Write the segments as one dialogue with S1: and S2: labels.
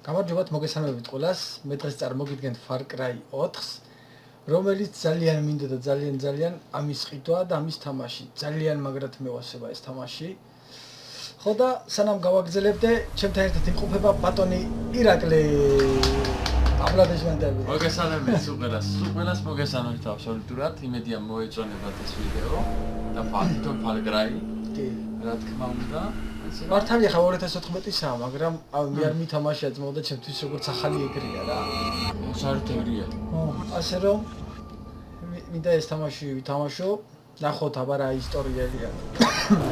S1: გამარჯობათ მოგესალმებით ყველას. მე დღეს წარმოგიდგენთ Far Cry 4-ს, რომელიც ძალიან მინდა და ძალიან ამის ყიდვა და ამის თამაში. ძალიან მაგრად მევასება ეს თამაში. ხო და სანამ გავაგრძელებდე, ჩემთან ერთად იმყოფება ბატონი ირაკლი. აპლოდისმენტები.
S2: მოგესალმებით სულ ყველას მოგესალმებით აბსოლუტურად. იმედია მოეწონებათ ეს ვიდეო და ფაქტობრივად Far Cry.
S1: კი.
S2: რა თქმა უნდა.
S1: მართალია ხა 2014-აა, მაგრამ მე არ მითამაშია ძმაო და ჩემთვის როგორც ახალი ეგრეა რა.
S2: საერთოდ ეგრეა.
S1: ასე რომ მინდა ეს თამაში ვითამაშო, ნახოთ აბა რა ისტორიელია.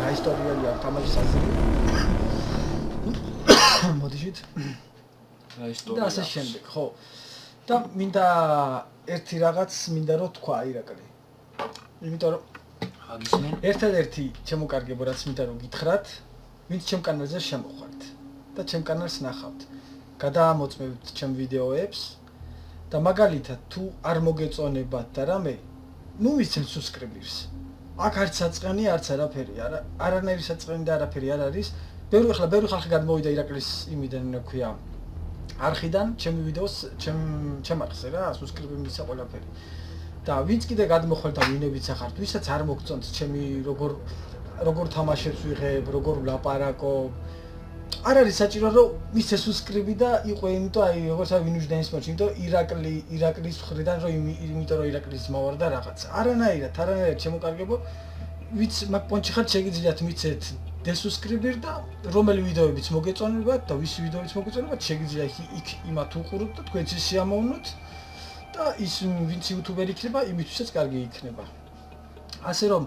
S1: რა ისტორიელია თამაშის აზრი. მოდიშით.
S2: რა ისტორია.
S1: და ასე შემდეგ, ხო. და მინდა ერთი რაღაც მინდა რომ თქვა ირაკლი. იმიტომ რომ
S2: აგისმენ
S1: ერთადერთი ჩემო კარგებო რაც მინდა რომ გითხრათ, ვინც ჩემ კანალზე შემოხვართ და ჩემ კანალს ნახავთ. გადაამოწმებთ ჩემ ვიდეოებს და მაგალითად თუ არ მოგეწონებათ და რამე, ნუ მისცემთ subscribe-ს. აქ არც საწყენი, არც არაფერი, არანაირი საწყენი და არაფერი არ არის. ბევრი ხალხი გადმოვიდა ირაკლის იმიდან ქვია არხიდან, ჩემი ვიდეოს, ჩემ არხზე რა, subscribe მისცა ყველაფერი. და ვინც კიდე გადმოხვალ და ვინებიც ახართ, ვისაც არ მოგწონთ ჩემი როგორ თამაშებს ვიღებ, როგორ ვლაპარაკობ. არ არის საჭირო რომ მისცე subscribe და იყო, იმიტომ აი როგორც ვინუშ დაინსპორტი, იმიტომ ირაკლის მხრიდან რომ იმიტომ რომ ირაკლის მოვარ და რაღაც. არანაირად შემოკარგებო, ვიც მაგ პონჩი ხარ შეგიძლიათ მიცეთ desubscribe და რომელი ვიდეოებიც მოგეწონებათ და ვისი ვიდეოებიც მოგეწონებათ, შეგიძლიათ იქ იმათ უყუროთ და თქვენც სიამოვნოთ. და ის ვინც იუთუბერი იქნება, იმისთვისაც კარგი იქნება. ასე რომ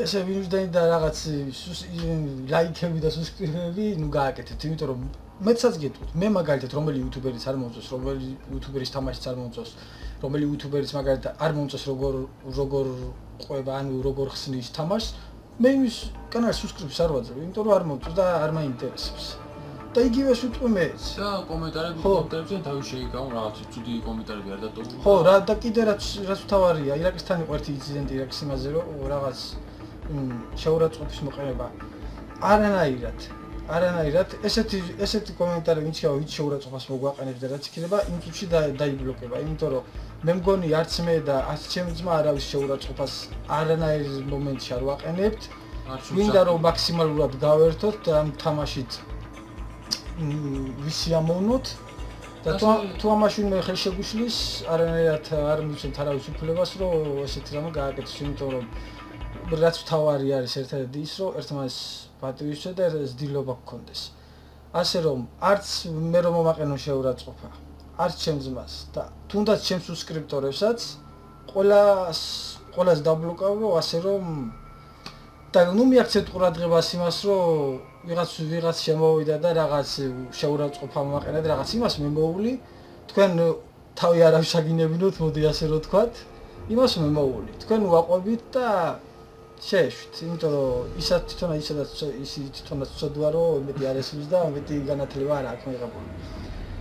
S1: ესე ვინუსდანი და რაღაც ლაიქები და subscribe-ები ნუ გააკეთეთ, იმიტომ რომ მეცაც გეტყვით, მე მაგალითად რომელი იუთუბერის არ მომწონს, რომელი იუთუბერის თამაშიც არ მომწონს, რომელი იუთუბერის მაგალითად არ მომწონს როგორ ყვება, ანუ როგორ ხსნის თამაშს, მე იმის კანალს subscribe-ს არ ვაძლევ, იმიტომ რომ არ მომწონს და არ მაინტერესებს. და იგივეს ვიტყვი მეც.
S2: და კომენტარებზე თავი შეიკავო რაღაც ცუდი კომენტარები არ დატოვო.
S1: ხო, რა და კიდე რაც თავარია, ირაკისთან იყო ერთი ინციდენტი ირაკის იმაზე, რომ რაღაც შეურაცხყოფის მოყენება. არანაირად ესეთი კომენტარი ვინც შეურაცხყოფას მოგვაყენებს და რაც იქნება, იმ წუთში დაიბლოკება, იმიტომ რომ მე მგონი არც მე და არც ჩემი ძმა არავის შეურაცხყოფას არანაირ მომენტში არ ვაყენებთ. მინდა რომ მაქსიმალურად გავერთოთ და ამ თამაშით ვისიამოვნოთ და თუ ამაში მე ხელი შეგვიშლის, არანაირად არ მივცემთ არავის უფლებას, რომ ესეთი რამე გააკეთოს, იმიტომ რომ რაც თავარი არის ერთადერთი ის, რომ ერთმანეთს პატივისცე და ზრდილობა გქონდეს. ასე რომ არც მე რომ მომაყენო შეურაცხყოფა, არც ჩემ ძმას და თუნდაც ჩემ subscriptorებსაც ყველას დაბლოკავო, ასე რომ და ნუ მიაქცეთ ყურადღებას იმას, რომ ვიღაც შემოვიდა და რაღაც შეურაცხყოფა მომაყენა და რაღაც იმას მე მოვლი, თქვენ თავი არავის აგინებინოთ, მოდი ასე რომ თქვათ, იმას მე მოვლი. თქვენ უაყვებით და შეეშვით, იმიტომ რომ ისაც თვითონაც ცოდვა რომ მეტი არ ესმის და მეტი განათლება არ აქვს მიღებული.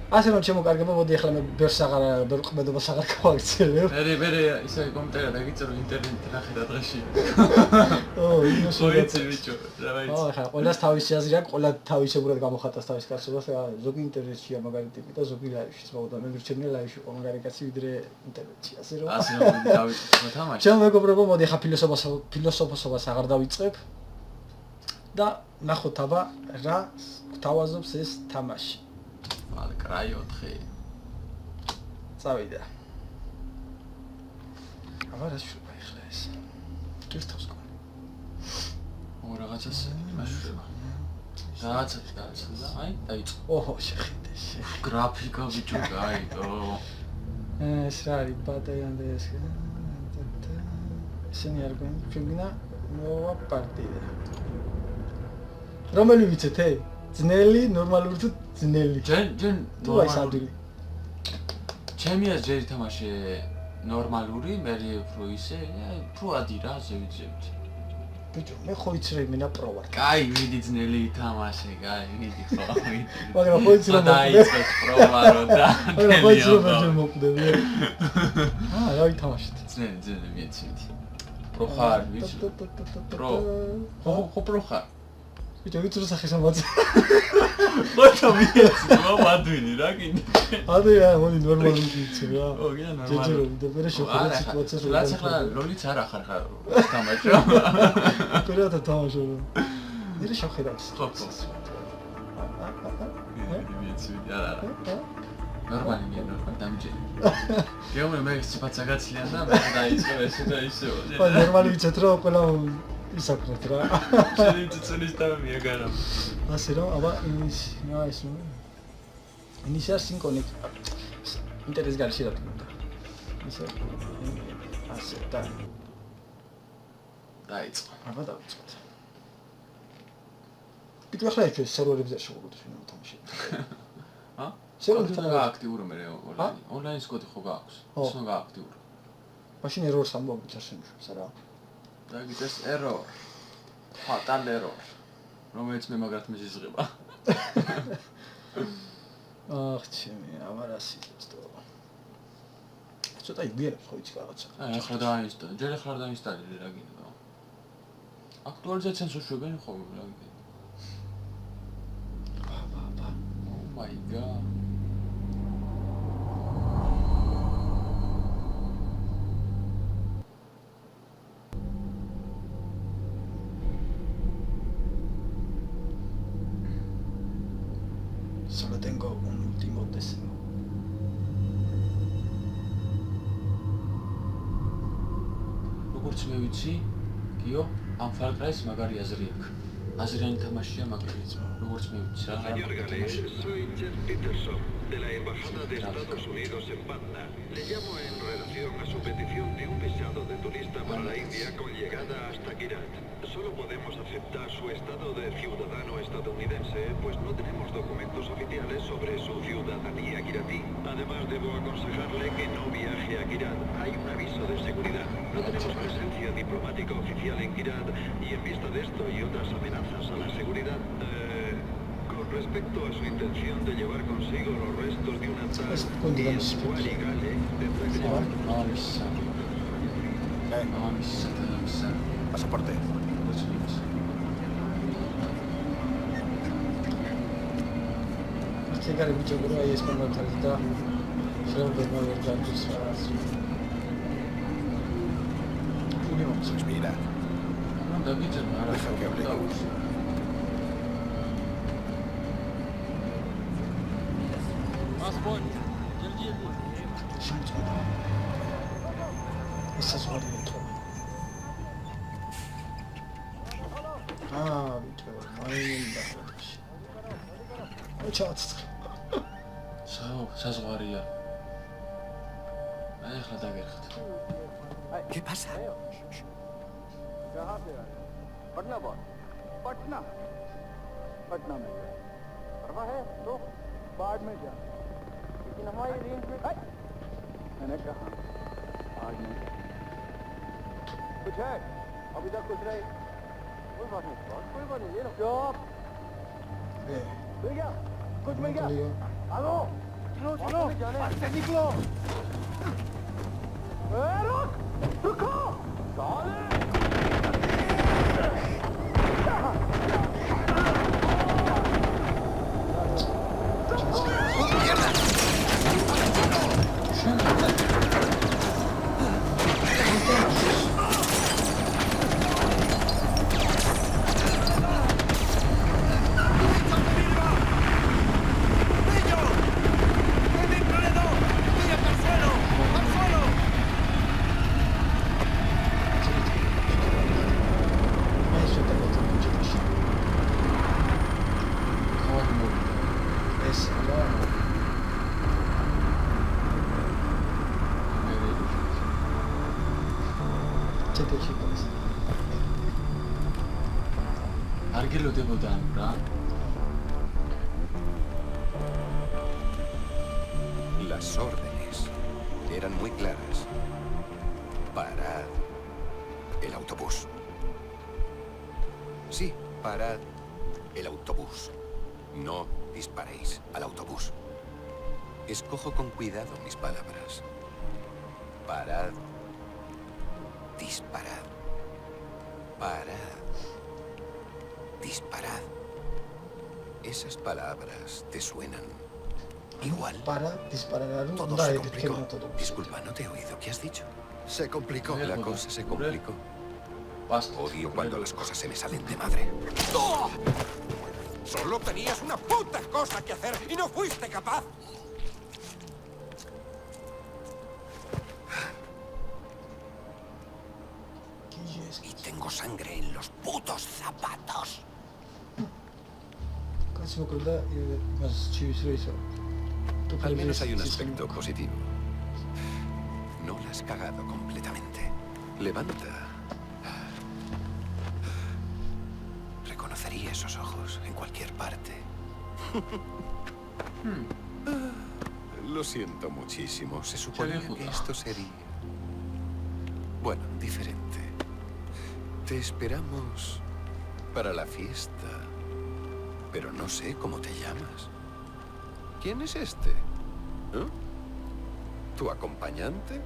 S1: ასე რომ ჩემო კარგებო, მოდი ახლა მე ბევრ ყმედობას აღარ გავაგრძელებ.
S2: მე ისე კომენტარი დაგიწერო ინტერნეტზე ნახე და დღეში.
S1: ინოსოიცი
S2: ბიჭო, რა ვიცი.
S1: ახლა ყველას თავისი აზრი აქვს, ყველა თავისებურად გამოხატავს თავის კაცობას, ზოგი ინტერნეტშია მაგარი ტიპი და ზოგი ლაივში, ზოგადად მე მირჩენია ლაივში ყო მაგარი კაცი ვიდრე ინტერნეტში, ასე რომ
S2: დავიწყო თამაში.
S1: ჩემ მეგობრებო, მოდი ახლა ფილოსოფოსობას აღარ დავიწყებ და ნახოთ აბა რა გვთავაზობს ეს თამაში.
S2: Far Cry 4.
S1: წავიდა. აბა რა შეიძლება ახლა ეს? კირთავს გქონი.
S2: რაღაცას იმაშურება. რაღაცა და აი დაიწყო.
S1: ოჰო, შეხედე.
S2: გრაფიკა ბიჭო, გაიტო.
S1: ეს რა არის ბატაიანდა ეს? ესენი არ გვინდა მოვა პარტია. რომელი ვიცით, ძნელი, ნორმალური თუ ძნელი?
S2: ჯენ
S1: თუ აი სადილი.
S2: ჩემი ეს ჯერი თამაში ნორმალური, მე უფრო ისე, უფრო ადი რა, ზევიძებთ.
S1: ბიჭო, მე ხო იცრე მენა პრო ვარ.
S2: კაი, მიდი ძნელი ითამაშე, მიდი ხო.
S1: მაგრამ ხო იცრე
S2: დაიწყეთ პრო ვარო და.
S1: მაგრამ ხო იცრე მე მოკვდები. რა ვითამაშეთ?
S2: ძნელი მიეცით. პრო ხარ, ვიცი. პრო. ხო პრო ხარ.
S1: ბიჭო, ვიცი რომ სახის ამბაც.
S2: ხოთა მიეცი, მოვადვინი რა კიდე.
S1: მოდი ნორმალური ვიცი რა.
S2: ო, გია ნორმალური.
S1: ჯეჯერობი და მე შეხვედრა სიტუაციას
S2: რა ახლა როლიც არ ახარ თამაშო.
S1: პერათა თამაშო. მე შეხვედრა.
S2: ხო. მიეცი, არა. ნორმალია, დამჯერი. გეომე მე სიფაცა გაცლიან და მე დაიწყო ესე და ისე.
S1: ხო, ნორმალი ვიცით რომ ყველა ისაკრეთ რა.
S2: შენი წუწულის და მიაგარა.
S1: ასე რომ, აბა ის სინკონი ინტერეს გარეშე რა თქმა უნდა. ისე ასე და
S2: დაიწყო.
S1: აბა დავიწყოთ. ბიჭო, ახლა ეს სერვერებზე არ შევუყოთ ვინ თამაშობ.
S2: ა?
S1: სერვერზე
S2: გააქტიურო მე ონლაინ სკოდი ხო გააქვს? ის უნდა გააქტიურო.
S1: მაშინ ერორს ამბობთ არ შემიშვებს არა?
S2: და გიწეს ერორ. ფატალ ერორ. რომელიც მე მაგრად მეზიზღება.
S1: აх, ჩემი, ამარასი ცოტა. ცოტა იგიერებს ხო იცი რაღაცა.
S2: ახლა დაინსტალე, ჯერ ახლა დაინსტალე რა გინდა. აქტუალიზაციას უშვებენ ხო რა გინდა. Oh my god.
S1: Solo tengo un último deseo.
S2: როგორც მე ვიცი, გიო, ამ Far Cry-ს მაგარი აზრი აქვს. აზრიანი თამაშია მაგარიც. როგორც მე ვიცი რა.
S3: Señor Gale, soy Jeff Peterson, de la Embajada de Estados Unidos en Bagdad. Le llamo en relación a su petición de un visado de turista para la India con llegada hasta Kirat. Solo podemos aceptar su estado de ciudadano estadounidense, pues no tenemos documentos oficiales sobre su ciudadanía kiratí. Además, debo aconsejarle que no viaje a Kirat. Hay un aviso de seguridad. No tenemos presencia diplomática oficial en Kirat y en vista de esto y otras amenazas a la seguridad, con respecto a su intención de llevar consigo los restos de un altar Wali Gale, tendrá que llevar
S4: Pasaporte.
S1: Llegar el bicho por ahí es cuando está siempre no hay tantos
S4: Pues mira,
S2: და გიძებნა რა.
S4: deja que hablemos.
S1: Esa es una bicho, მაინდა. ოჩაც.
S2: საზღვარია. აი ახლა დაგერხეთ.
S4: ¿Qué pasa?
S5: कहाँ पे है? पटना बॉस पटना पटना में परवा है तो बाद में जा लेकिन हमारी रेंज में मैंने कहा आज नहीं कुछ है अभी तक कुछ नहीं कोई बात नहीं बॉस कोई बात नहीं ले लो चुप
S1: 네.
S5: मिल गया कुछ मिल गया
S1: 들려요.
S5: हेलो सुनो सुनो से निकलो रुक रुको साले
S2: არ გელოდებოდა რა.
S4: Las órdenes eran muy claras. Parad el autobús. Sí, parad el autobús. No disparéis al autobús. Escojo con cuidado mis palabras. Parad. Disparad. Parad. Disparad. Esas palabras te suenan igual.
S1: Para disparar
S4: Todo
S1: da
S4: se
S1: de
S4: complicó.
S1: que todo.
S4: Disculpa, no te he oído. ¿Qué has dicho?
S5: Se complicó.
S4: La cosa se complicó.
S2: Basta.
S4: Odio cuando las cosas se me salen de madre. ¡Oh! Solo tenías una puta cosa que hacer y no fuiste capaz. Y tengo sangre en los putos zapatos.
S1: Casi me acuerdo más chido eso.
S4: Al menos hay un aspecto positivo. No la has cagado completamente. Levanta. Reconocería esos ojos en cualquier parte. Lo siento muchísimo. Se suponía que esto sería... bueno, diferente. Te esperamos para la fiesta. Pero no sé cómo te llamas. ¿Quién es este? ¿Eh? ¿Tu acompañante?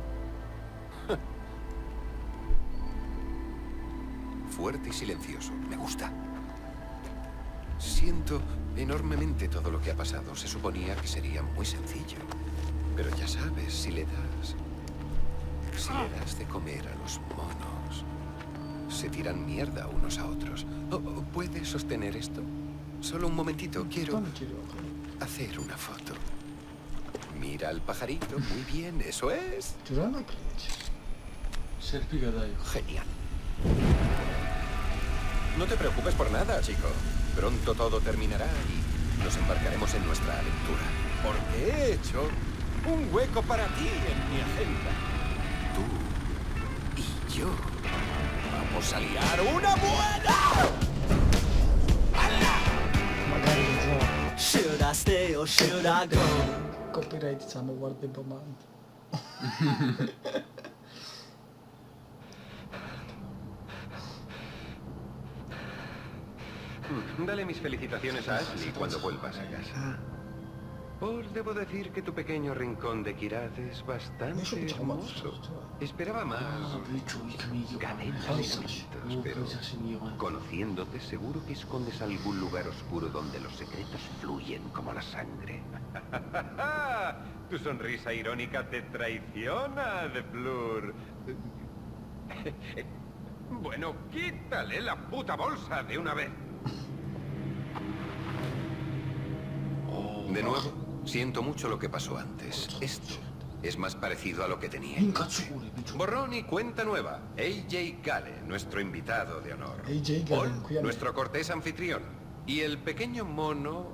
S4: Fuerte y silencioso. Me gusta. Siento enormemente todo lo que ha pasado. Se suponía que sería muy sencillo. Pero ya sabes, si le das de comer a los monos, se tiran mierda unos a otros. ¿Puedes sostener esto? Solo un momentito. Quiero hacer una foto. Mira al pajarito. Muy bien, eso es. Genial. No te preocupes por nada, chico. Pronto todo terminará y nos embarcaremos en nuestra aventura. Porque he hecho un hueco para ti en mi agenda. Tú y yo vamos a liar una buena.
S6: Should I stay or should I go?
S1: Copyright sama guarda man.
S4: Dale mis felicitaciones a Ashley cuando vuelvas a casa. Paul, debo decir que tu pequeño rincón de Kirat es bastante hermoso. Esperaba más cadenas y gamitos, pero conociéndote seguro que escondes algún lugar oscuro donde los secretos fluyen como la sangre. Tu sonrisa irónica te traiciona, De Fleur. Bueno, quítale la puta bolsa de una vez. De nuevo, siento mucho lo que pasó antes. Esto es más parecido a lo que tenía. Borrón y cuenta nueva. AJ Gale, nuestro invitado de honor.
S1: AJ Gale,
S4: Paul,
S1: cuídalo.
S4: nuestro cortés anfitrión. Y el pequeño mono,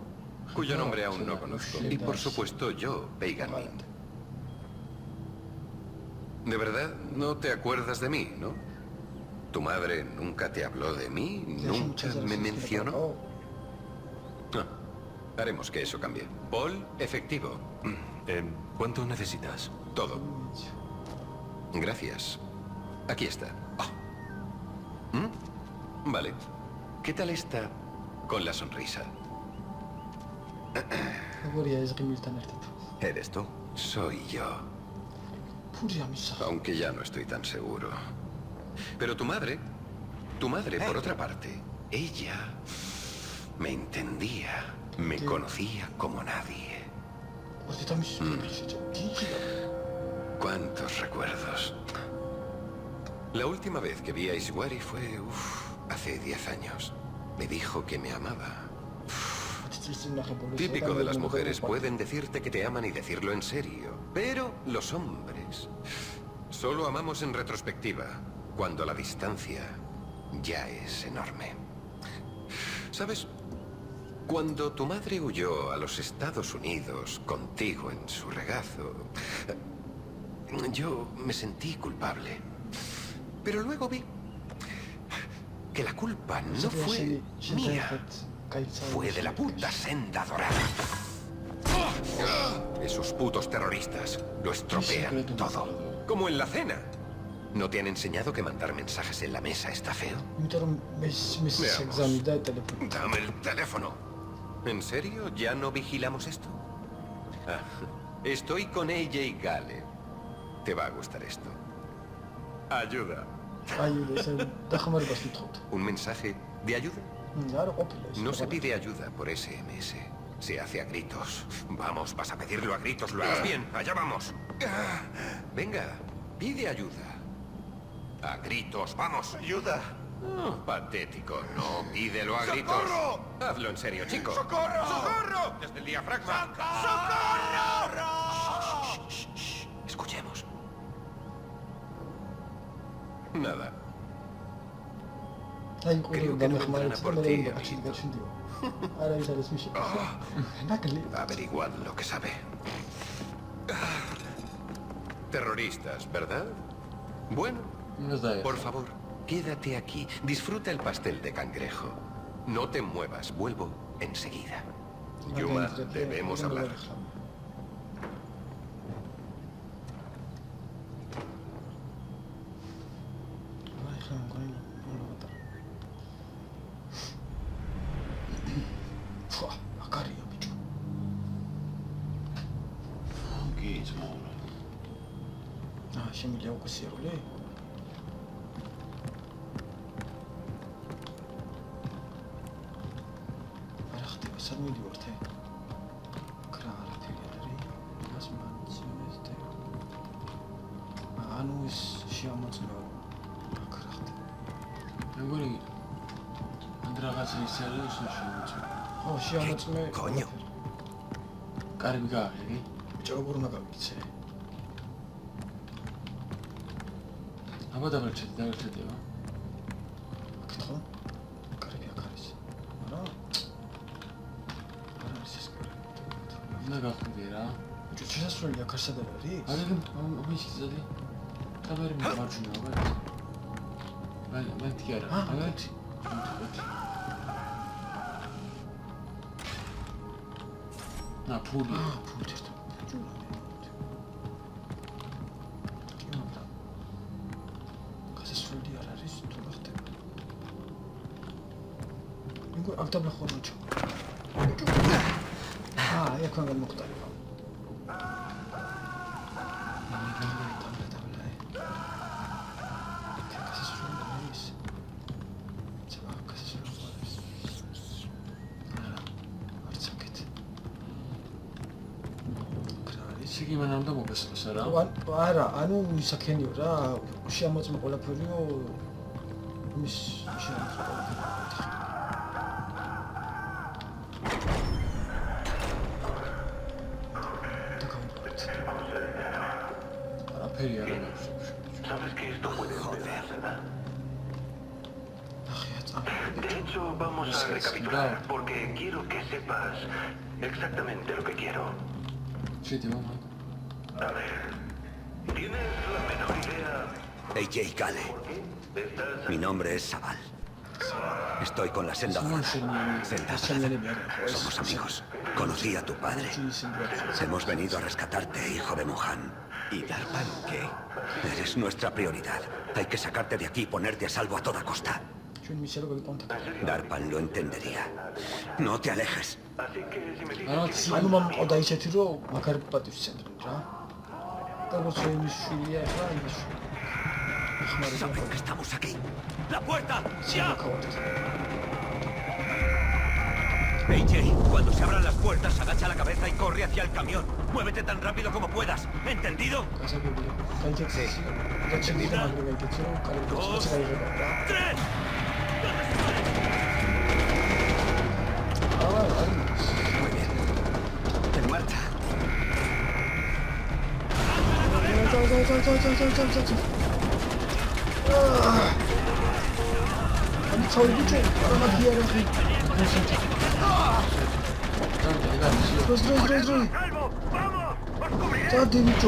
S4: cuyo nombre aún no conozco. Y por supuesto yo, Pagan Mint. De verdad, no te acuerdas de mí, ¿no? Tu madre nunca te habló de mí, nunca me mencionó. Ah, haremos que eso cambie. Paul, efectivo.
S7: ¿Cuánto necesitas?
S4: Todo. Gracias. Aquí está. Vale. ¿Qué tal está con la sonrisa?
S7: ¿Eres tú?
S4: Soy yo. Aunque ya no estoy tan seguro. Pero tu madre, por otra parte, ella me entendía, me conocía como nadie. ¿Cuántos recuerdos? La última vez que vi a Ishwari fue, hace 10 años. Me dijo que me amaba. Típico de las mujeres, pueden decirte que te aman y decirlo en serio. Pero los hombres solo amamos en retrospectiva, cuando la distancia ya es enorme. ¿Sabes? Cuando tu madre huyó a los Estados Unidos contigo en su regazo, yo me sentí culpable. Pero luego vi que la culpa no fue mía. Fue de la puta senda dorada. Esos putos terroristas lo estropean todo. Como en la cena. ¿No te han enseñado que mandar mensajes en la mesa está feo? Dame el teléfono. ¿En serio? ¿Ya no vigilamos esto? Estoy con AJ Gale. Te va a gustar esto. Ayuda. ¿Un mensaje de ayuda?
S1: Claro, ópilos.
S4: No se pide ayuda por SMS. Se hace a gritos. Vamos, vas a pedirlo a gritos. Lo harás bien. Allá vamos. Venga, pide ayuda. A gritos, vamos.
S3: ¡Ayuda!
S4: Patético, no. Pídelo a gritos.
S3: ¡Socorro!
S4: Hazlo en serio, chico.
S3: ¡Socorro!
S4: ¡Socorro! Desde el diafragma.
S3: ¡Socorro!
S4: Escuchemos. Nada.
S1: Ay,
S4: Creo que no vendrán a por ti, amiguito.
S1: Ahora esa es mi
S4: Averiguad lo que sabe. Terroristas, ¿verdad? Bueno,
S2: იმას დაერხა.
S4: por favor, quédate aquí. Disfruta el pastel de cangrejo. No te muevas, vuelvo enseguida. Yuma, debemos hablar.
S1: აკარია ბიჭო.
S2: კი, ძმაურა.
S1: შემიძლია უკვე სიარული? არა ხდება, სად მივიდივართ? კრა არაფერი არ არის. მას მანცინეს და ანუ ის შეამოწმევა. აქ რა ხდება?
S2: მეგონი ან რაღაცა ის არის, ის შეუძლია.
S1: ხო, შეამოწმე.
S4: Coño.
S2: კარგი გააღები?
S1: ბიჭო, როგორ უნდა გავიქცე?
S2: აბა დავრჩეთება.
S1: კითხო? კარგი აქ არის. არა? არა ის ეს კარგი.
S2: უნდა გახვიდე რა.
S1: ბიჭო, შესასვლელი აქ არსად არ არის?
S2: არა, ამისი ზადი. თავარი მარჯვენა აბა. მანთი არა. მანთი. Na, puli.
S1: ფული ერთად. ბიჭო. კი, მაგრამ გასასვლელი არ არის, თუ რა ხდება. მიგო აქ დაბლახო ჩო. აქ ვანგან მოხდარება.
S2: იგი მან უნდა მოგესწროს რა.
S1: არა, ანუ ისაქენიო რა, შეამოწმე ყველაფერიო მის შეამოწმე ყველაფერი.
S2: არაფერი არ აქვს.
S3: Sabes que esto puede empezar, ¿verdad? De hecho, vamos a recapitular porque quiero que sepas exactamente lo que quiero.
S2: შედი მამა.
S3: A ver, ¿tienes la menor idea
S8: AJ Gale. Mi nombre es Sabal. Estoy con la Senda Dorada. Somos amigos. Conocí a tu padre. Hemos venido a rescatarte, hijo de Mohan. ¿Y Darpan qué? Eres nuestra prioridad. Hay que sacarte de aquí y ponerte a salvo a toda costa. Darpan lo entendería. No te alejes.
S3: Así que si me dices
S1: ანუ მამ ყოდა ისეთი რომ მაგარი პატივს ცენტრი რა. როგორც იმის შვილია რა იმის.
S8: Saben que estamos aquí. ¡La puerta! ¡Ya! AJ, cuando se abran las puertas, agacha la cabeza y corre hacia el camión. Muévete tan rápido como puedas. ¿Entendido? ¡2! ¡3! Muy bien. En marcha.
S1: 아니 저기 좀 알아봐 기다려서 들어 자 데미 쪽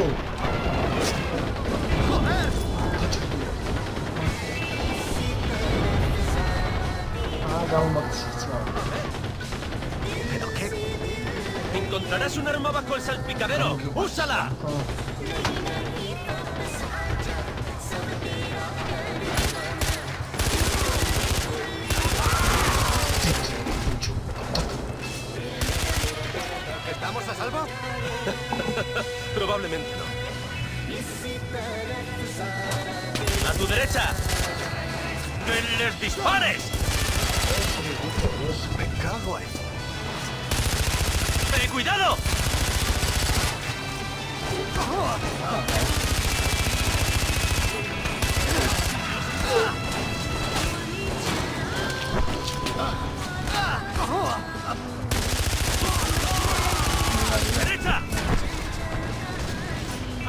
S8: ¿Pero qué? Encontrarás un arma bajo el salpicadero. ¡Úsala! ¿Estamos a salvo? Probablemente no. ¡A tu derecha! ¡Que les dispares! Me cago en...
S6: ¡Cuidado! ¡Derecha!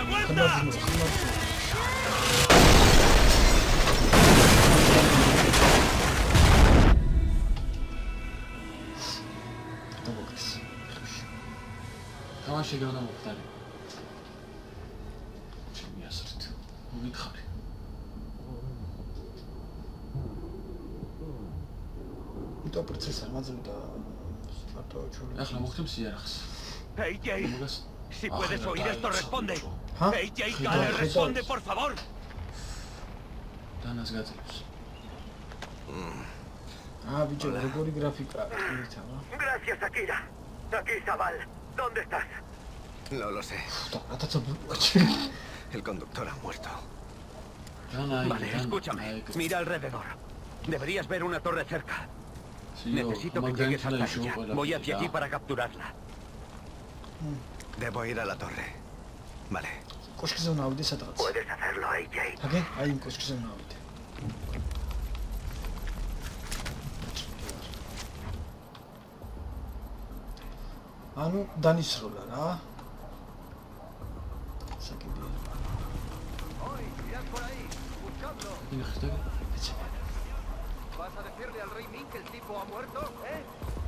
S6: ¡Aguanta!
S2: თამაში განა მოხდარი. ჩემი ასრით. მოგითხარი.
S1: იტო პროცესს ამაძლევდა მარტო ჩული.
S2: ახლა მოხდեմ სიარახს.
S4: Hey, Jay. Si puedes oír esto, responde.
S1: ¿Ah?
S4: Hey, Jay, dale, responde, por favor.
S2: დანას გაძლევს.
S1: ბიჭო, როგორი გრაფიკა იქნება?
S8: Gracias, Akira. Aquí, Zabal. ¿Dónde estás? No lo sé. El conductor ha muerto. Vale, escúchame. Mira alrededor. Deberías ver una torre cerca. Necesito que llegues hasta ella. Voy hacia allí para capturarla. Debo ir a la torre. Vale. Puedes hacerlo, AJ.
S1: ანუ დანიშროლა რა. საკიდია.
S5: ¿Vas a decirle al rey Ming que el tipo ha muerto, eh?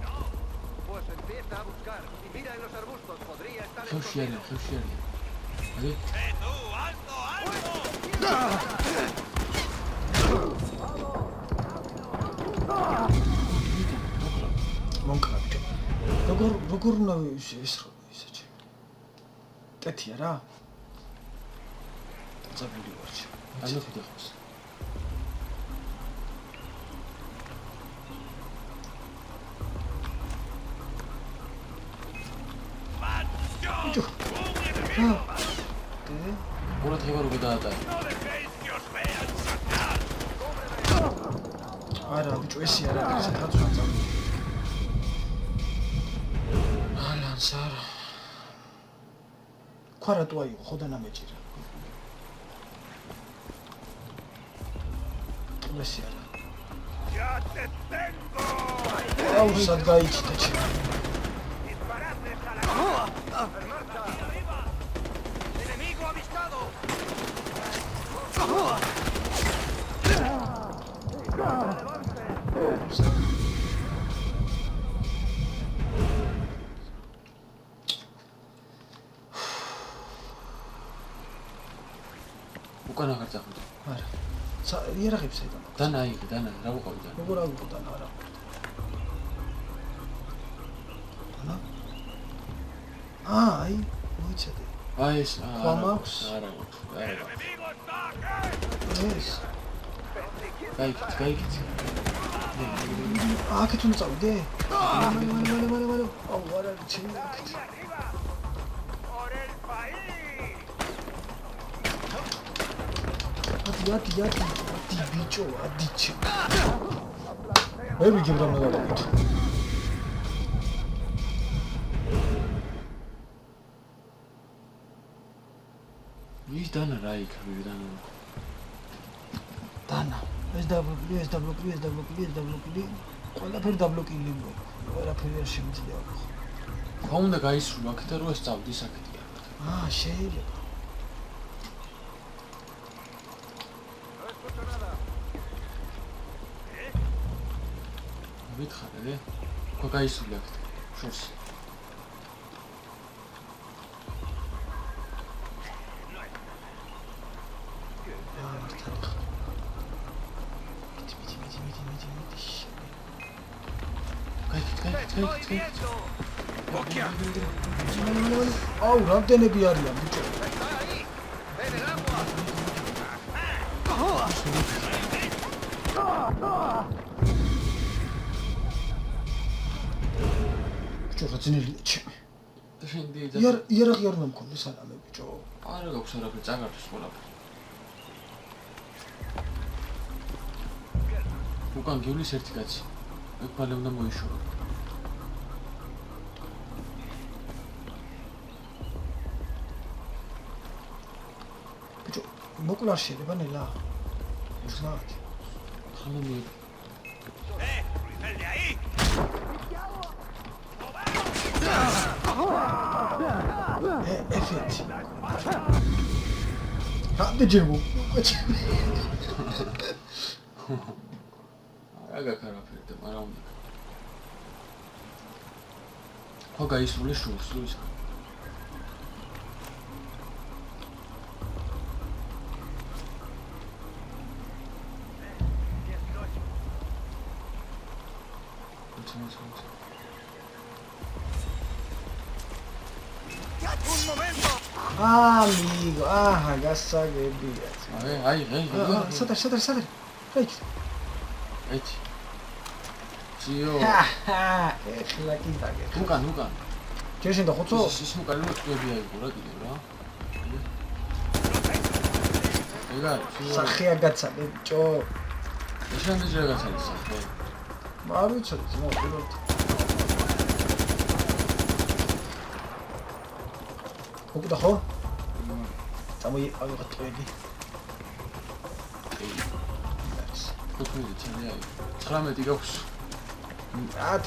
S5: No. Pues empieza a buscar y mira en los arbustos, podría estar escondido.
S6: ¡Tú, alto, alto!
S1: მომკრაბჭო. როგორ უნდა ესრო ისე. ტეთია რა. დაწაბული ვარჩი.
S2: ანუ ხიდახოს.
S1: ბიჭო.
S2: ორად ხება როგორ დაატარე.
S1: არა, ბიჭო, ესე არა, ესე ხაცვა წავი. ალანსარ. ქვარატო აიღო, ხო დანამეჭირა. ესე არა. აუ, სად გაიჩიტა ჩემი.
S5: ¡Enemigo avistado!
S2: უკანა ხარ წახვიდე.
S1: არა. იერაღებს აიდანა.
S2: დანა აიღე, დანა, რა ვიყავი დანა.
S1: როგორ აიღო დანა არა. დანა? აი, მოიცადე.
S2: აი ეს
S1: ხვა მაქვს?
S2: არა, არა.
S1: ეს.
S2: გაიგეთ.
S1: აქეთ უნდა წავიდე? მალე. აუ, არა, ჩემი აქეთ. Adi, bicho, adiche. Baby, give them another bit.
S2: Ვის დანა რა იქ ვიდანა?
S1: დანა. ეს დაბლოკილი. ყველაფერი დაბლოკილი მო. ყველაფერი არ შემიძლია.
S2: ხომ უნდა გაისრულო აქეთ რო ეს წავდი საკეთია.
S1: შეიძლება.
S2: ვითხარე, ხო გაისული აქეთ. შორს.
S1: აუ, რამდენები არიან, ბიჭო? ბიჭო, რა ძნელია ჩემი.
S2: და შენ დიდი
S1: იერაღი არ უნდა მქონდეს არამე, ბიჭო.
S2: არა გაქვს არაფერი, წაგარდეს ყველაფერი. უკან გივლის ერთი კაცი. ეგ მალე უნდა მოიშორო.
S1: ბიჭო, მოკლა შეიძლება ნელა. უსმართ.
S2: ხანდა მე
S6: El de ahí.
S1: Efekt. Hadi cebim.
S2: აგა კარაფერდა, მაგრამ უნდა. ხო გაისრული შურს, ლუის.
S6: Un momento.
S1: Amigo, გასაგებია.
S2: აი,
S1: სადარ. აი.
S2: ეჩი. ძიო.
S1: ეხლა კი დაგე.
S2: უკან.
S1: ჯერ და ხუცო?
S2: ის უკან რო წვები აიგო რა კიდე რა. ეგა,
S1: სახია გაცადე, ბიჭო.
S2: ეშანდა ჯერაგაცალის სახე.
S1: არ ვიცოდი, პირველად. უკდა ხო? წამოიყავი ტვედი.
S2: ხუთმეტი ჩანე აი. 19 გაქვს.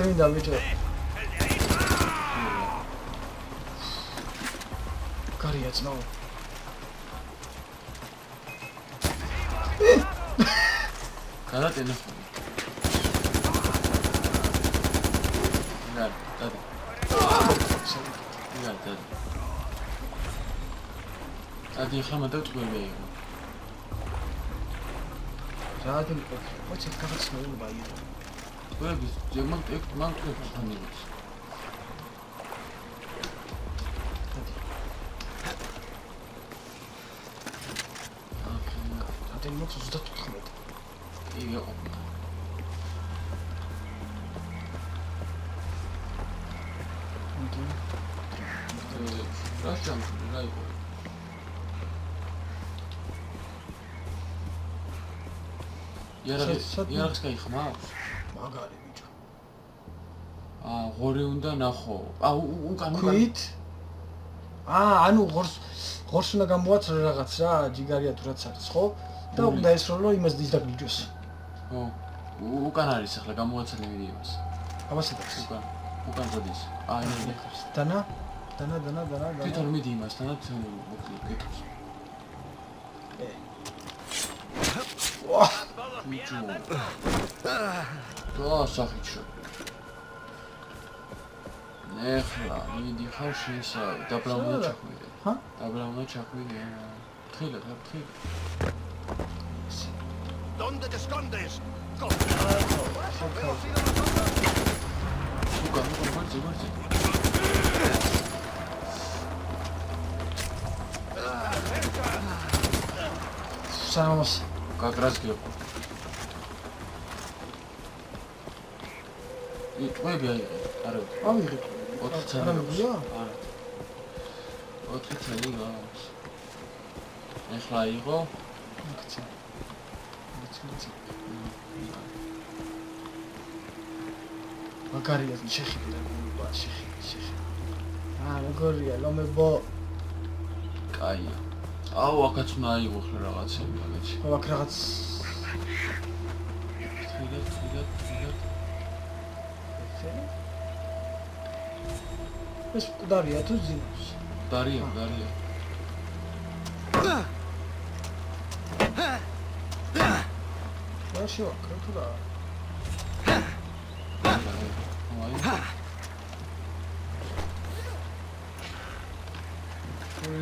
S1: მინდა ბიჭო. გარია ძმაო.
S2: გადატენა ხო. დადი. ადი ხამა და ტყუები აიღო.
S1: რა დიმ ყოფილი. მოიცე გაგაცნო ბაირო.
S2: ტყუები ჯერმან მან ტყუებს ხანილებს. ადი მოხს 34. იგი იყო. რა შემიძლია რა იყო? იარაღს გაიხმავს?
S1: მაგარი ბიჭო.
S2: ღორი უნდა ნახო. უკან.
S1: ქვით? ანუ ღორს უნდა გამოაცრო რაღაც რა, ჯიგარია თუ რაც არის, ხო? და უნდა ესროლო იმას დისდაგლიჯოს.
S2: ხო. უკან არის ახლა გამოაცალე ვიდეოს.
S1: ამასაც
S2: უკან ზოდის. აი,
S1: დანა.
S2: თვითონ მიდი იმასთან და თვითონ გეკეთოს.
S1: ვა!
S2: ბიჭო. სახიჩო. ეხლა მიდი ხარ შეისავ, დაბლავნა ჩახვიდე.
S1: ჰა?
S2: დაბლავნა ჩახვიდე. თხილა.
S6: ¿Dónde te escondes?
S2: უკან, ვარცი.
S1: სამოს
S2: გაგრას გიყო. ტყვები აიღე, არა.
S1: ავიღე.
S2: 4 წელი. არა. 4 წელი გაქვს. ეხლა აიღო.
S1: მაგარია შეხიბდა გულბა შეხი. როგორია ლომებო.
S2: კაია. აუ, აქაც უნდა აიღო ხე რაღაცები მაგაჩი.
S1: აქ რაღაც
S2: თრიგად.
S1: ეს მკვდარია თუ ძინავს?
S2: დარია.
S1: რა შევაქრო თუ რა?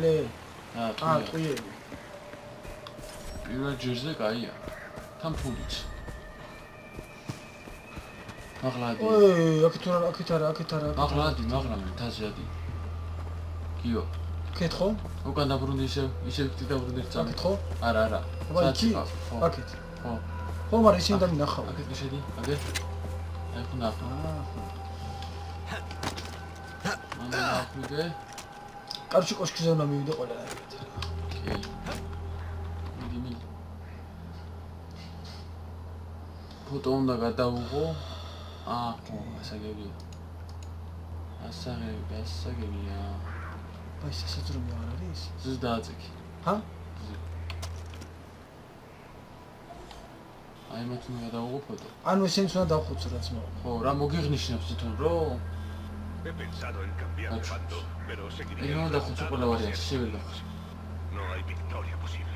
S1: ლე. ტყუები.
S2: პირველ ჯერზე კაია. თან ფულიც. მაღლადი.
S1: აქეთ არა.
S2: მაღლადი, თაზიადი. კიო.
S1: კითხო?
S2: უკან დაბრუნდი ისევ დაბრუნდი წამი.
S1: კითხო?
S2: არა.
S1: აქეთ.
S2: ხო.
S1: ხო, მაგრამ ისინი დამინახავ.
S2: აქეთ შედი, აგე. აი ხო ნახო. მანდ
S1: კარჩი კოშკზე უნდა მივიდე ყველანაირად.
S2: ოკეი. მიდი. ფოტო უნდა გადავუღო. ხო, ასაგებია. ასაგებია.
S1: აი სასაძრომი არ არის?
S2: ზუსტ დააწექი.
S1: ჰა?
S2: აი მათ უნდა გადავიღო ფოტო.
S1: ანუ ესენც უნდა დავხოცო რაც მოვა.
S2: ხო, რა მოგიღნიშნებს თვითონ, რომ?
S6: He pensado en cambiar de bando, pero seguiría...
S2: ეგ უნდა დავხოცო ყველა ვარიანტი, შევიდე დავხოცო.
S6: No hay victoria posible.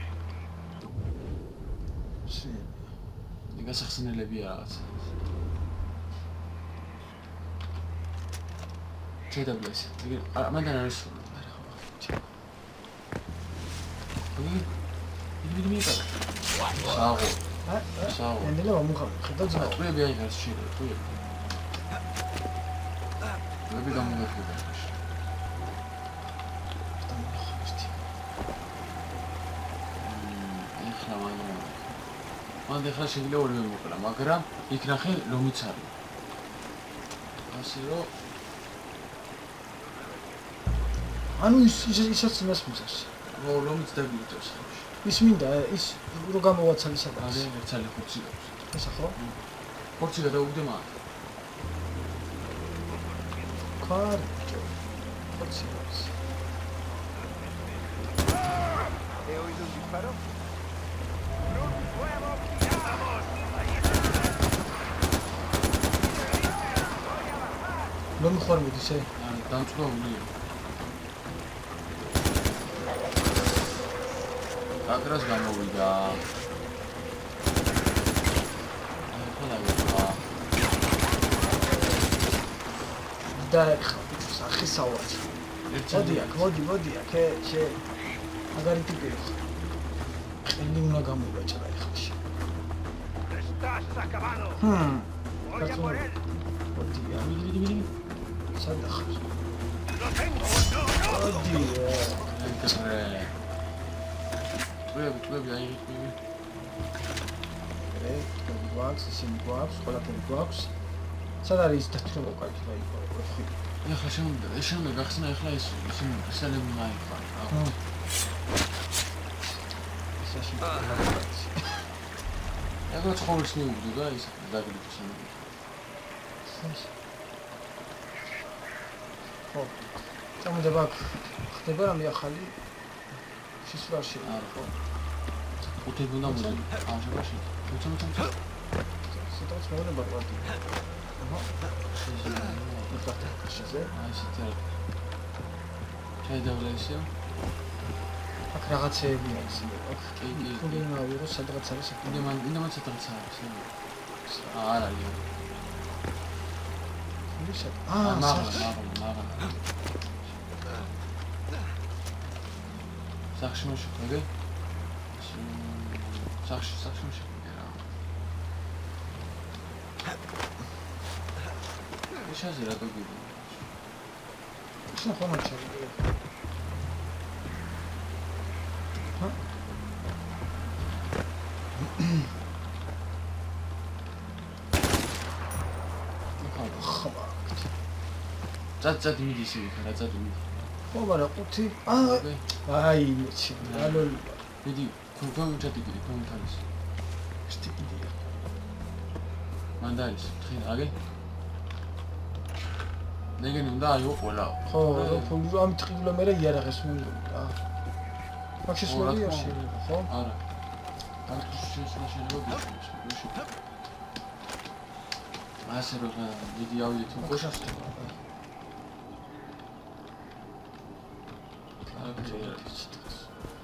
S2: გასახსნელებია რაღაც. შედაბლეს. მანდან არის იგი მიყარა. სააღო. სააღო.
S1: ენდელა მომხარ. ხედავ ძაო.
S2: პრები აიღეს შეიძლება. პრები გამოგეხება. მან ახლა შეიძლება ორივე მოკლა, მაგრამ იქ ნახე ლომიც არის. ასე რომ
S1: ანუ ისაც იმას მიწევს.
S2: ლომიც დაგვიწევს ხალხი.
S1: ის მინდა ის რო გამოვაცალი სადაც.
S2: ასე ერთალი ხუთი აქვს.
S1: ესა ხო?
S2: ხუთი გადაუგდე მაგ.
S1: კარგი. ხუთი აქვს.
S5: ¿He oído un disparo?
S1: რომ ხარ მოდის ე?
S2: დამწვეულია. აკრას გამოვიდა.
S1: და სახისავად. მოდი აქ შე მაგარი ტიპი ხარ. ყელი უნდა გამოვაჭრა ეხლა.
S6: ¡Estás acabado! ¡Voy a por él!
S2: მიდი.
S1: სადა ხარ?
S6: ¡Lo tengo! ¡No!
S1: მოდი.
S2: ტვები აიღე.
S1: გვაქვს, ისინი გვაქვს, ყველაფერი გვაქვს. სად არის დათრევა უკეთ და იქ ხო?
S2: ეხლა შემდგა გახსნა ეხლა ის ისინი ესალები მაიყვა.
S1: ისაში.
S2: ეხლა ცხოვრობს მიუგდო და ის დაგლიქოს ამ.
S1: ხო. წამოდება ხდება რამე ახალი შესვლაში არ ხო?
S2: უთები უნდა მოდი. ამჟამად მოწმოწმო.
S1: სადაც მეუბნება ვარდი. აჰა. შეზე.
S2: ასეთი არ. შეიძლება
S1: აქ რაღაცეები არის. აქ
S2: კი.
S1: უნდა ავიღო სადღაც არის.
S2: უნდა მან სადღაც არის. არ არის. მაღლა. სახში მოშეკრე. სახში მოშეკრე რა. ეშაზე რა გიგო.
S1: შენ ხომ აჩვენე. ჰა?
S2: წაწად მიდის იქ რა წაწად მიდის.
S1: ხო მაგრამ ყუთი აი მეჩი ანუ
S2: მიდი კონკრეტულად კომენტარის.
S1: სტიპендია.
S2: მანდარის თხენ აგე. ნეგენი უნდა აიღო ყველა.
S1: ხო ამ ტყიბლა მე იარაღეს უნდა. აქ შესვლია შეიძლება ხო?
S2: არა. ამ შეიძლება გიჩვენო. ასე რომ მიდი ავიდეთ უკოშას.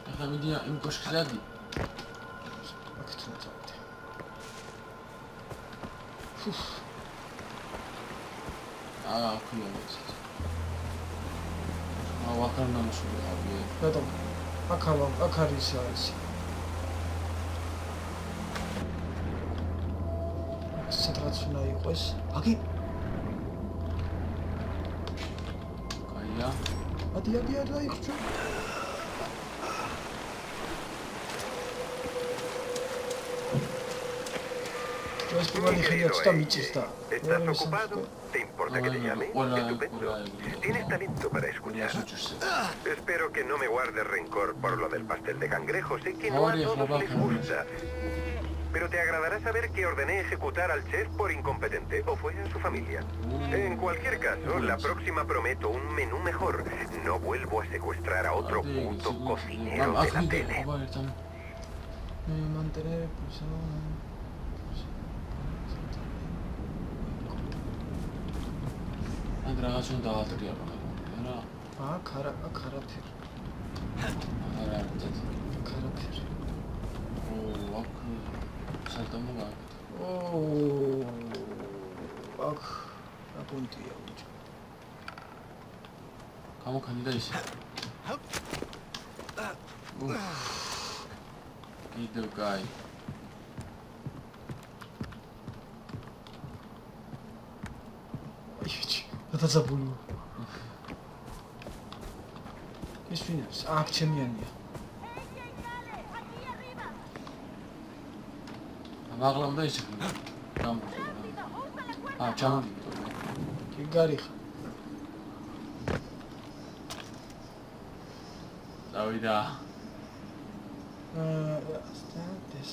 S2: ახლა მიდი იმ კოშკზე ადი.
S1: აქ წავიდე.
S2: ქვია ეს. ვახარ ნამუშევარი ავი.
S1: რატომ? აქ არის ეს. სადღაც უნდა იყოს. აგი.
S2: კაია.
S1: ადი აიხჩო.
S3: ¿Estás ocupado? ¿Te importa que te llame? Estupendo. Tienes talento para escuchar. Espero que no me guardes rencor por lo del pastel de cangrejo. Sé que no a todos les gusta.
S4: pero te agradará saber que ordené ejecutar al chef por incompetente, o fue a su familia. En cualquier caso, la próxima prometo un menú mejor. No vuelvo a secuestrar a otro puto cocinero de la tele.
S1: Mantener
S2: ან რაღაც უნდა დავატრიალო რა.
S1: ქარათერი.
S2: არა,
S1: ქარათერი.
S2: აქ სადამო გაკეთე.
S1: აქ აპუნტია ბიჭო.
S2: გამოქანი და ისე. კიდევ კაი.
S1: დაწაბული. ის ვინებს? აქ ჩემიანია.
S2: მაღლა უნდა ისე. ჩამოვიდო.
S1: კი გარიხა.
S2: დავიდა.
S1: this.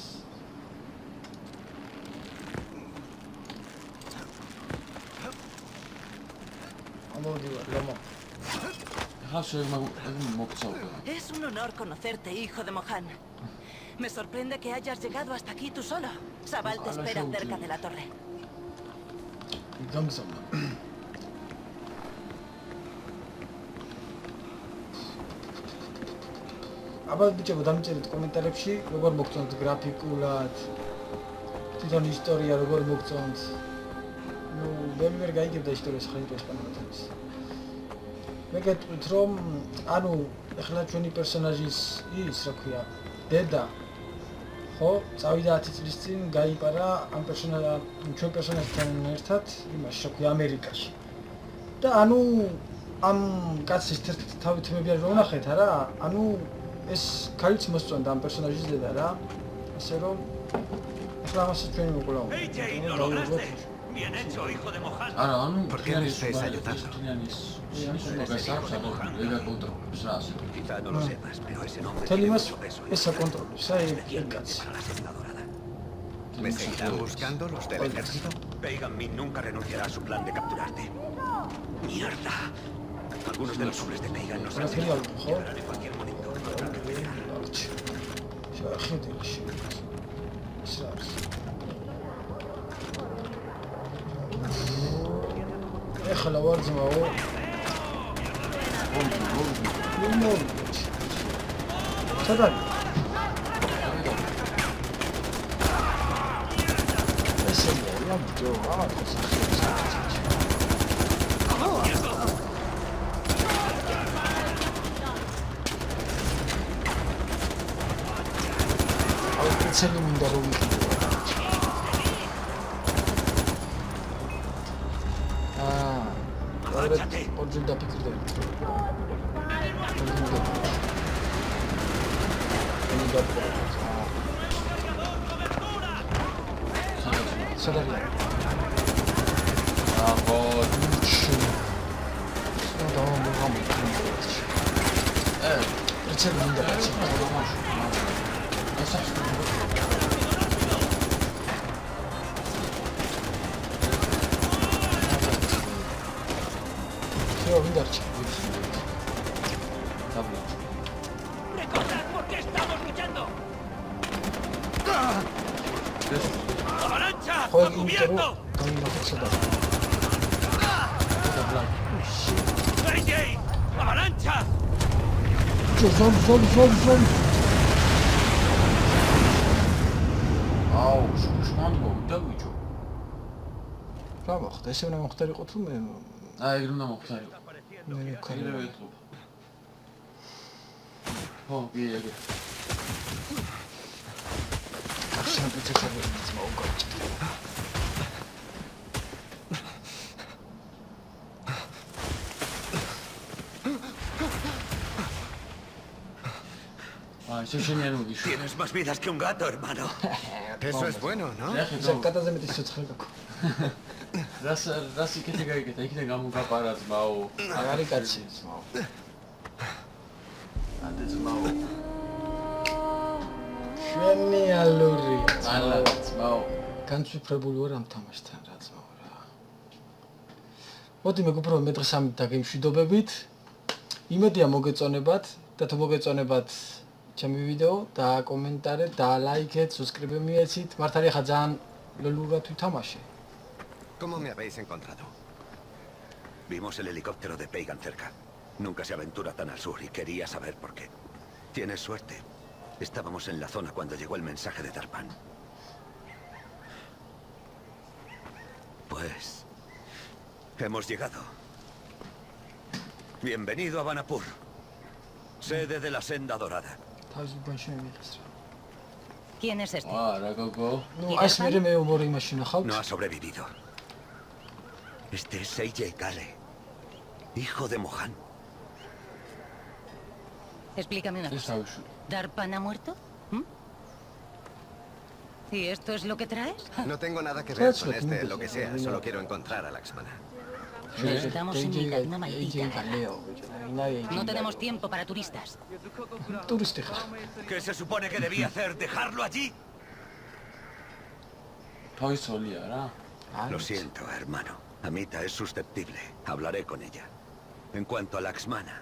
S9: Es un honor conocerte, hijo de Mohan. Me sorprende que hayas llegado hasta aquí tú solo. Sabal te espera cerca de la torre.
S1: აბა ბიჭებო დამწერეთ კომენტარებში როგორ მოგწონთ გრაფიკულად თვითონ ისტორია როგორ მოგწონთ ნუ ვერ გაიგებდა ისტორიას ხაიტო ესპანურად არის მე გეტყვით რომ ანუ ეხლა ჩვენი პერსონაჟის ის რა ქვია დედა ხო წავიდა 10 წლის წინ გაიპარა ამ ჩვენ პერსონაჟთან ერთად იმაში რა ქვია ამერიკაში და ანუ ამ კაცის თავით მე ვერ ვნახეთ არა ანუ ეს ქალიც მოსწონდა ამ პერსონაჟის დედა რა ასე რომ ახლა მასე ჩვენი მოკლა
S6: Bien hecho, hijo de Mohan.
S2: არა ანუ
S8: ¿Por qué me estáis ayudando? Quizá no lo sepas, pero ese nombre
S1: თელი
S8: tiene
S1: მას
S8: mucho peso.
S1: ეს აკონტროლებს აი ეს კაცი
S8: Para la senda dorada. ¿Me seguirán buscando los del ejército? Pagan Min nunca renunciará a su plan de capturarte. ¡Mierda! Algunos de los hombres de Pagan nos han
S1: Material,
S8: seguido.
S1: ¿jo?
S8: Llegarán en cualquier momento. Tratarán de pelear.
S1: შეხედილში ეს არის ეხლა ვარ ძმაო სადაა ესე რა ბიჭო აა ცელი მინდა რომ ვიყიდო. ორჯერ დაფიქრდი. სადაა?
S2: აბო,
S1: ცელი მინდა კაცი.
S6: Recordad por qué estamos luchando. ¡Avalancha! ¡A cubierto! ¡AJ! ¡Avalancha!
S2: აუ, შუშმანდო, დავიჯო.
S1: რა მოხდა? ესე უნდა მოხდარიყო თუ მე
S2: აი, ეგრე უნდა მოხდარიყო.
S1: მე ვქარი.
S2: ო, გიეგე.
S1: ახლა პიცახები მოუგოჭ.
S8: Tienes más vidas que un gato, hermano.
S4: Eso es bueno, ¿no?
S1: კატაზე მეტი სიცხე გაქვს.
S2: რას იქეთი გაიგეთ, იქიდან გამოგაპარა ძმაო.
S1: აღარი კაცი ძმაო.
S2: ანტე ძმაო.
S1: გენიალური.
S2: ანაცმაო.
S1: განცვიფრებული ვარ ამ თამაშთან რა ძმაო რა. მოდი მეგობრებო მე დღეს ამით დაგემშვიდობებით. იმედია მოგეწონებათ და თუ მოგეწონებათ ჩემი ვიდეო და კომენტარეთ და ლაიქეთ, subscribe მიეცით. მართალი ხა ძალიან ლოლურად ვითამაშე.
S8: ¿Cómo me habéis encontrado? Vimos el helicóptero de Pagan cerca. Nunca se aventura tan al sur y quería saber por qué. Tienes suerte. Estábamos en la zona cuando llegó el mensaje de Darpan. Pues... hemos llegado. Bienvenido a Banapur, sede de la Senda Dorada.
S9: ¿Quién es este?
S2: არა გოგო.
S1: ნუ ეს მე უმორი იმაში ნახავთ.
S8: No ha sobrevivido. Este es Seije Kale, hijo de Mohan.
S9: Explícame una cosa. ¿Darpan ha muerto? ¿Mm? ¿Y esto es lo que traes?
S10: No tengo nada que ver con este, lo que sea. Solo quiero encontrar a Laxmana.
S9: Estamos en mitad de una maldita guerra. No tenemos tiempo para turistas.
S8: ¿Qué se supone que debía hacer? ¿Dejarlo allí? Lo siento, hermano. Amita es susceptible. Hablaré con ella. En cuanto a Laxmana,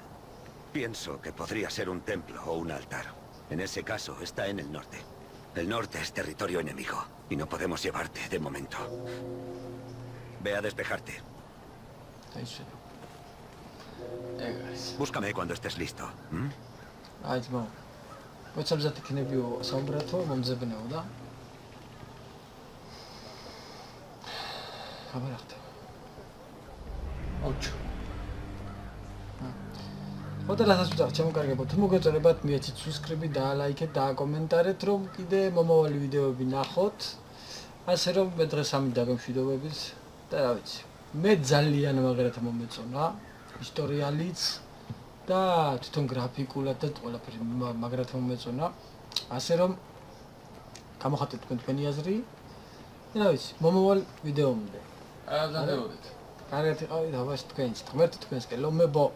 S8: pienso que podría ser un templo o un altar. En ese caso, está en el norte. El norte es territorio enemigo y no podemos llevarte de momento. Ve a despejarte. Búscame cuando estés listo.
S1: Ay, no. Pues sabes que tiene bio sombreto, vamos a ver ahora. A ver, 8. Ოდელასაც ვწახ ჩემო თუ მოგეწონებათ მიეცით subscribe და ლაიქეთ და კომენტარეთ რომ კიდე მომავალი ვიდეოები ნახოთ ასე რომ მე დღეს ამით დაგემშვიდობებით და რა ვიცი მე ძალიან მაგრად მომეწონა ისტორიალიც და თვითონ გრაფიკულად და ყველაფერი მაგრად მომეწონა ასე რომ გამოხატეთ თქვენი აზრი და რა ვიცი მომავალ ვიდეომდე
S2: აა დაგეოდეთ
S1: კარგად იყავით აბა თქვენიც ღმერთი თქვენს კელო მე ბო